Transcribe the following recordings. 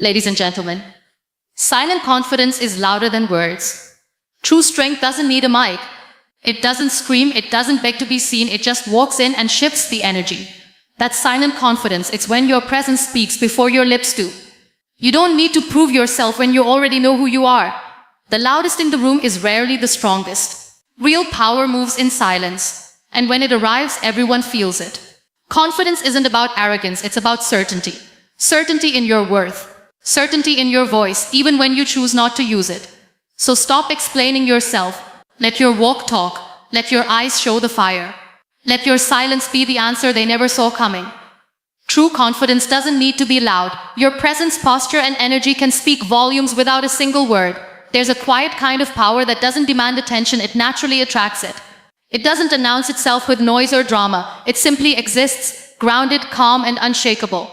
Ladies and gentlemen, silent confidence is louder than words. True strength doesn't need a mic. It doesn't scream, it doesn't beg to be seen, it just walks in and shifts the energy. That's silent confidence. It's when your presence speaks before your lips do. You don't need to prove yourself when you already know who you are. The loudest in the room is rarely the strongest. Real power moves in silence, and when it arrives, everyone feels it. Confidence isn't about arrogance, it's about certainty. Certainty in your worth. Certainty in your voice, even when you choose not to use it. So stop explaining yourself. Let your walk talk. Let your eyes show the fire. Let your silence be the answer they never saw coming. True confidence doesn't need to be loud. Your presence, posture, and energy can speak volumes without a single word. There's a quiet kind of power that doesn't demand attention, it naturally attracts it. It doesn't announce itself with noise or drama. It simply exists, grounded, calm, and unshakable.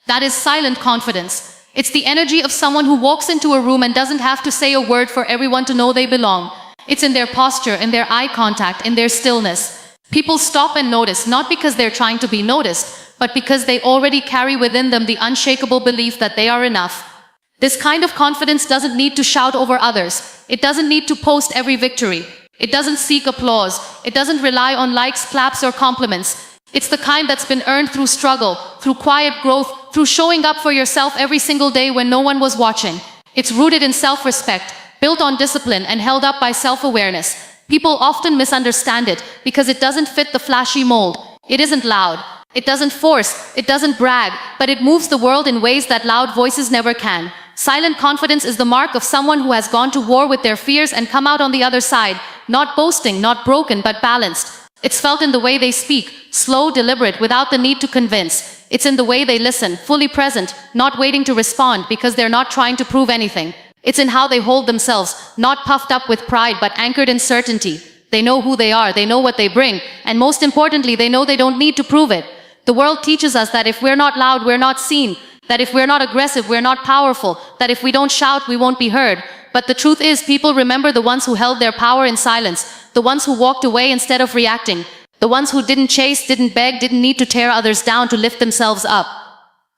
That is silent confidence. It's the energy of someone who walks into a room and doesn't have to say a word for everyone to know they belong. It's in their posture, in their eye contact, in their stillness. People stop and notice, not because they're trying to be noticed, but because they already carry within them the unshakable belief that they are enough. This kind of confidence doesn't need to shout over others. It doesn't need to post every victory. It doesn't seek applause. It doesn't rely on likes, claps, or compliments. It's the kind that's been earned through struggle, through quiet growth, through showing up for yourself every single day when no one was watching. It's rooted in self-respect, built on discipline, and held up by self-awareness. People often misunderstand it because it doesn't fit the flashy mold. It isn't loud. It doesn't force. It doesn't brag. But it moves the world in ways that loud voices never can. Silent confidence is the mark of someone who has gone to war with their fears and come out on the other side, not boasting, not broken, but balanced. It's felt in the way they speak, slow, deliberate, without the need to convince. It's in the way they listen, fully present, not waiting to respond because they're not trying to prove anything. It's in how they hold themselves, not puffed up with pride but anchored in certainty. They know who they are, they know what they bring, and most importantly, they know they don't need to prove it. The world teaches us that if we're not loud, we're not seen, that if we're not aggressive, we're not powerful, that if we don't shout, we won't be heard. But the truth is, people remember the ones who held their power in silence, the ones who walked away instead of reacting, the ones who didn't chase, didn't beg, didn't need to tear others down to lift themselves up.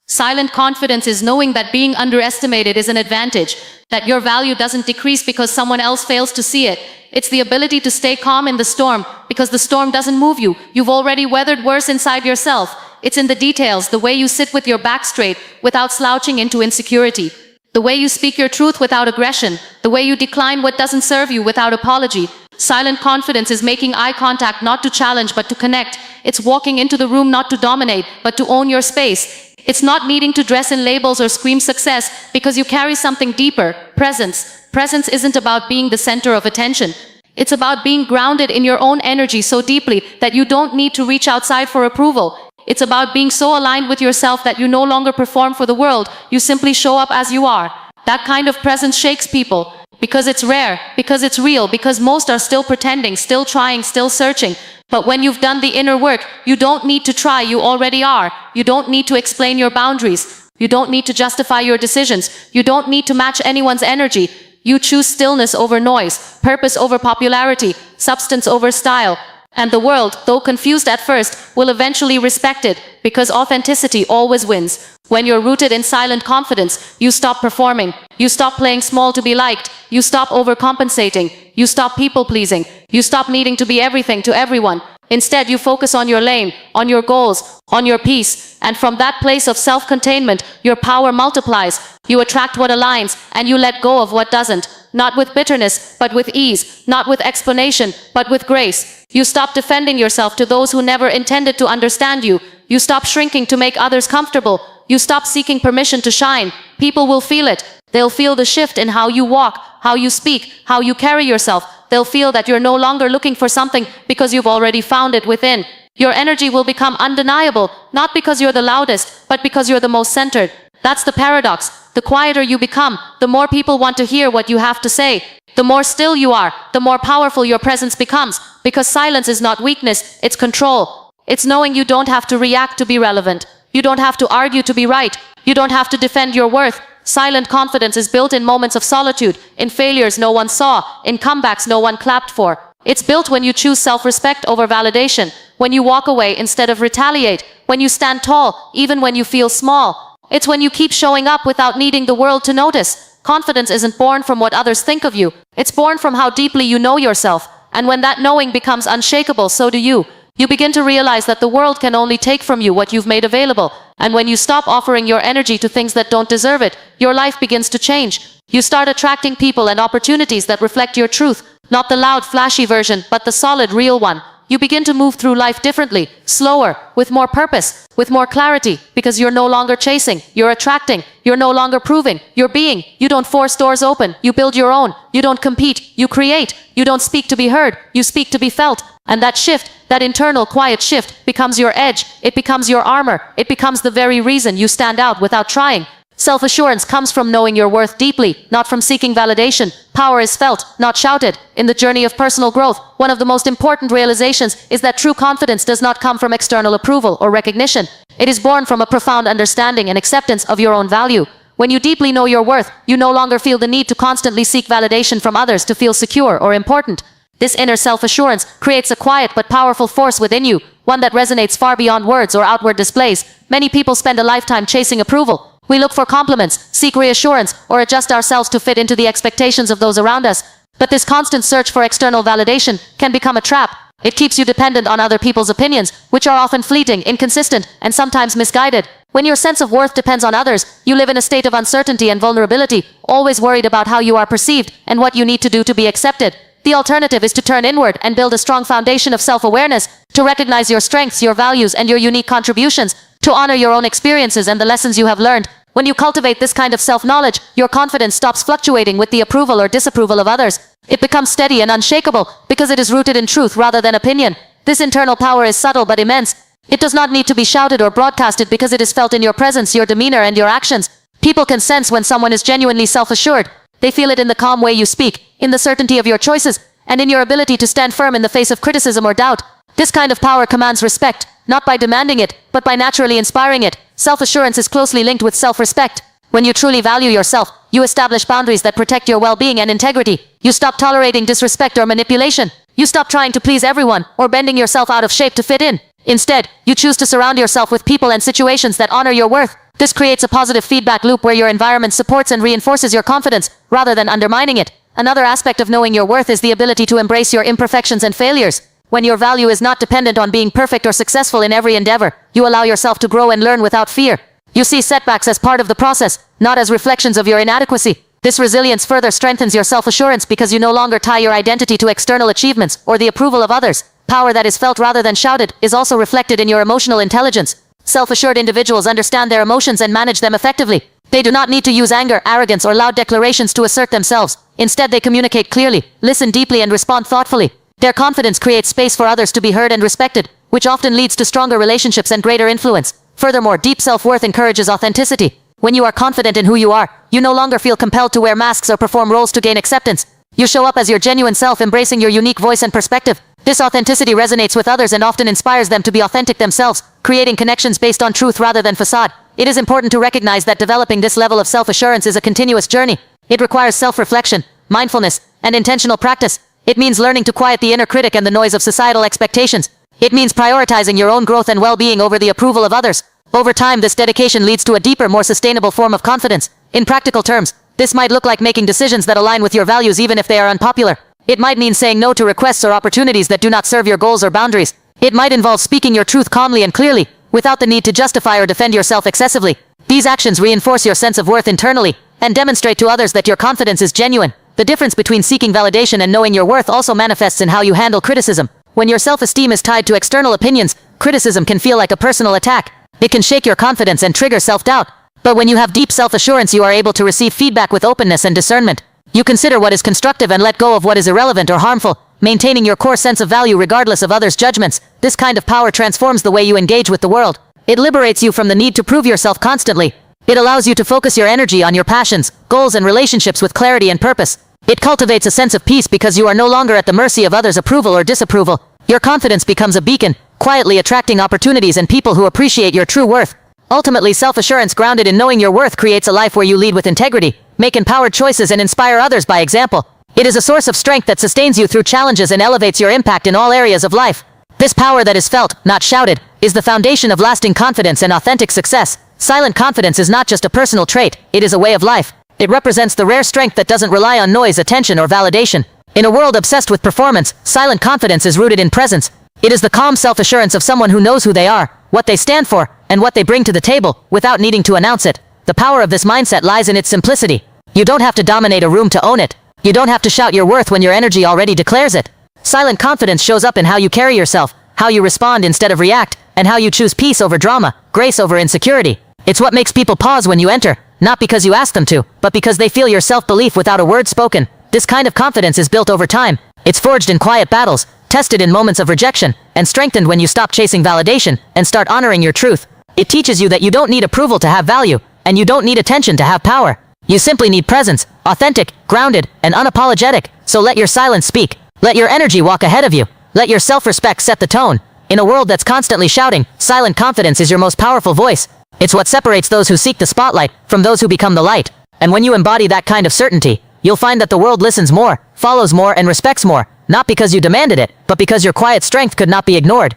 Silent confidence is knowing that being underestimated is an advantage, that your value doesn't decrease because someone else fails to see it. It's the ability to stay calm in the storm, because the storm doesn't move you. You've already weathered worse inside yourself. It's in the details, the way you sit with your back straight without slouching into insecurity, the way you speak your truth without aggression, the way you decline what doesn't serve you without apology. Silent confidence is making eye contact not to challenge but to connect. It's walking into the room not to dominate but to own your space. It's not needing to dress in labels or scream success because you carry something deeper, presence. Presence isn't about being the center of attention. It's about being grounded in your own energy so deeply that you don't need to reach outside for approval. It's about being so aligned with yourself that you no longer perform for the world, you simply show up as you are. That kind of presence shakes people. Because it's rare, because it's real, because most are still pretending, still trying, still searching. But when you've done the inner work, you don't need to try, you already are. You don't need to explain your boundaries. You don't need to justify your decisions. You don't need to match anyone's energy. You choose stillness over noise, purpose over popularity, substance over style. And the world, though confused at first, will eventually respect it, because authenticity always wins. When you're rooted in silent confidence, you stop performing. You stop playing small to be liked. You stop overcompensating. You stop people-pleasing. You stop needing to be everything to everyone. Instead, you focus on your lane, on your goals, on your peace. And from that place of self-containment, your power multiplies. You attract what aligns, and you let go of what doesn't. Not with bitterness, but with ease. Not with explanation, but with grace. You stop defending yourself to those who never intended to understand you. You stop shrinking to make others comfortable. You stop seeking permission to shine. People will feel it. They'll feel the shift in how you walk, how you speak, how you carry yourself. They'll feel that you're no longer looking for something because you've already found it within. Your energy will become undeniable, not because you're the loudest, but because you're the most centered. That's the paradox. The quieter you become, the more people want to hear what you have to say. The more still you are, the more powerful your presence becomes, because silence is not weakness, it's control. It's knowing you don't have to react to be relevant. You don't have to argue to be right. You don't have to defend your worth. Silent confidence is built in moments of solitude, in failures no one saw, in comebacks no one clapped for. It's built when you choose self-respect over validation, when you walk away instead of retaliate, when you stand tall, even when you feel small. It's when you keep showing up without needing the world to notice. Confidence isn't born from what others think of you. It's born from how deeply you know yourself. And when that knowing becomes unshakable, so do you. You begin to realize that the world can only take from you what you've made available. And when you stop offering your energy to things that don't deserve it, your life begins to change. You start attracting people and opportunities that reflect your truth, not the loud, flashy version, but the solid, real one. You begin to move through life differently, slower, with more purpose, with more clarity, because you're no longer chasing, you're attracting, you're no longer proving, you're being. You don't force doors open, you build your own. You don't compete, you create. You don't speak to be heard, you speak to be felt. And that shift, that internal quiet shift, becomes your edge, it becomes your armor, it becomes the very reason you stand out without trying. Self-assurance comes from knowing your worth deeply, not from seeking validation. Power is felt, not shouted. In the journey of personal growth, one of the most important realizations is that true confidence does not come from external approval or recognition. It is born from a profound understanding and acceptance of your own value. When you deeply know your worth, you no longer feel the need to constantly seek validation from others to feel secure or important. This inner self-assurance creates a quiet but powerful force within you, one that resonates far beyond words or outward displays. Many people spend a lifetime chasing approval. We look for compliments, seek reassurance, or adjust ourselves to fit into the expectations of those around us. But this constant search for external validation can become a trap. It keeps you dependent on other people's opinions, which are often fleeting, inconsistent, and sometimes misguided. When your sense of worth depends on others, you live in a state of uncertainty and vulnerability, always worried about how you are perceived and what you need to do to be accepted. The alternative is to turn inward and build a strong foundation of self-awareness, to recognize your strengths, your values, and your unique contributions, to honor your own experiences and the lessons you have learned. When you cultivate this kind of self-knowledge, your confidence stops fluctuating with the approval or disapproval of others. It becomes steady and unshakable because it is rooted in truth rather than opinion. This internal power is subtle but immense. It does not need to be shouted or broadcasted because it is felt in your presence, your demeanor, and your actions. People can sense when someone is genuinely self-assured. They feel it in the calm way you speak, in the certainty of your choices, and in your ability to stand firm in the face of criticism or doubt. This kind of power commands respect, not by demanding it, but by naturally inspiring it. Self-assurance is closely linked with self-respect. When you truly value yourself, you establish boundaries that protect your well-being and integrity. You stop tolerating disrespect or manipulation. You stop trying to please everyone or bending yourself out of shape to fit in. Instead, you choose to surround yourself with people and situations that honor your worth. This creates a positive feedback loop where your environment supports and reinforces your confidence, rather than undermining it. Another aspect of knowing your worth is the ability to embrace your imperfections and failures. When your value is not dependent on being perfect or successful in every endeavor, you allow yourself to grow and learn without fear. You see setbacks as part of the process, not as reflections of your inadequacy. This resilience further strengthens your self-assurance because you no longer tie your identity to external achievements or the approval of others. Power that is felt rather than shouted is also reflected in your emotional intelligence. Self-assured individuals understand their emotions and manage them effectively. They do not need to use anger, arrogance, or loud declarations to assert themselves. Instead, they communicate clearly, listen deeply, and respond thoughtfully. Their confidence creates space for others to be heard and respected, which often leads to stronger relationships and greater influence. Furthermore, deep self-worth encourages authenticity. When you are confident in who you are, you no longer feel compelled to wear masks or perform roles to gain acceptance. You show up as your genuine self, embracing your unique voice and perspective. This authenticity resonates with others and often inspires them to be authentic themselves, creating connections based on truth rather than facade. It is important to recognize that developing this level of self-assurance is a continuous journey. It requires self-reflection, mindfulness, and intentional practice. It means learning to quiet the inner critic and the noise of societal expectations. It means prioritizing your own growth and well-being over the approval of others. Over time, this dedication leads to a deeper, more sustainable form of confidence. In practical terms, this might look like making decisions that align with your values even if they are unpopular. It might mean saying no to requests or opportunities that do not serve your goals or boundaries. It might involve speaking your truth calmly and clearly, without the need to justify or defend yourself excessively. These actions reinforce your sense of worth internally, and demonstrate to others that your confidence is genuine. The difference between seeking validation and knowing your worth also manifests in how you handle criticism. When your self-esteem is tied to external opinions, criticism can feel like a personal attack. It can shake your confidence and trigger self-doubt. But when you have deep self-assurance, you are able to receive feedback with openness and discernment. You consider what is constructive and let go of what is irrelevant or harmful, maintaining your core sense of value regardless of others' judgments. This kind of power transforms the way you engage with the world. It liberates you from the need to prove yourself constantly. It allows you to focus your energy on your passions, goals, and relationships with clarity and purpose. It cultivates a sense of peace because you are no longer at the mercy of others' approval or disapproval. Your confidence becomes a beacon, quietly attracting opportunities and people who appreciate your true worth. Ultimately, self-assurance grounded in knowing your worth creates a life where you lead with integrity, make empowered choices, and inspire others by example. It is a source of strength that sustains you through challenges and elevates your impact in all areas of life. This power that is felt, not shouted, is the foundation of lasting confidence and authentic success. Silent confidence is not just a personal trait, it is a way of life. It represents the rare strength that doesn't rely on noise, attention, or validation. In a world obsessed with performance, silent confidence is rooted in presence. It is the calm self-assurance of someone who knows who they are, what they stand for, and what they bring to the table, without needing to announce it. The power of this mindset lies in its simplicity. You don't have to dominate a room to own it. You don't have to shout your worth when your energy already declares it. Silent confidence shows up in how you carry yourself, how you respond instead of react, and how you choose peace over drama, grace over insecurity. It's what makes people pause when you enter, not because you ask them to, but because they feel your self-belief without a word spoken. This kind of confidence is built over time. It's forged in quiet battles, tested in moments of rejection, and strengthened when you stop chasing validation and start honoring your truth. It teaches you that you don't need approval to have value, and you don't need attention to have power. You simply need presence, authentic, grounded, and unapologetic. So let your silence speak. Let your energy walk ahead of you. Let your self-respect set the tone. In a world that's constantly shouting, silent confidence is your most powerful voice. It's what separates those who seek the spotlight from those who become the light. And when you embody that kind of certainty, you'll find that the world listens more, follows more, and respects more, not because you demanded it, but because your quiet strength could not be ignored.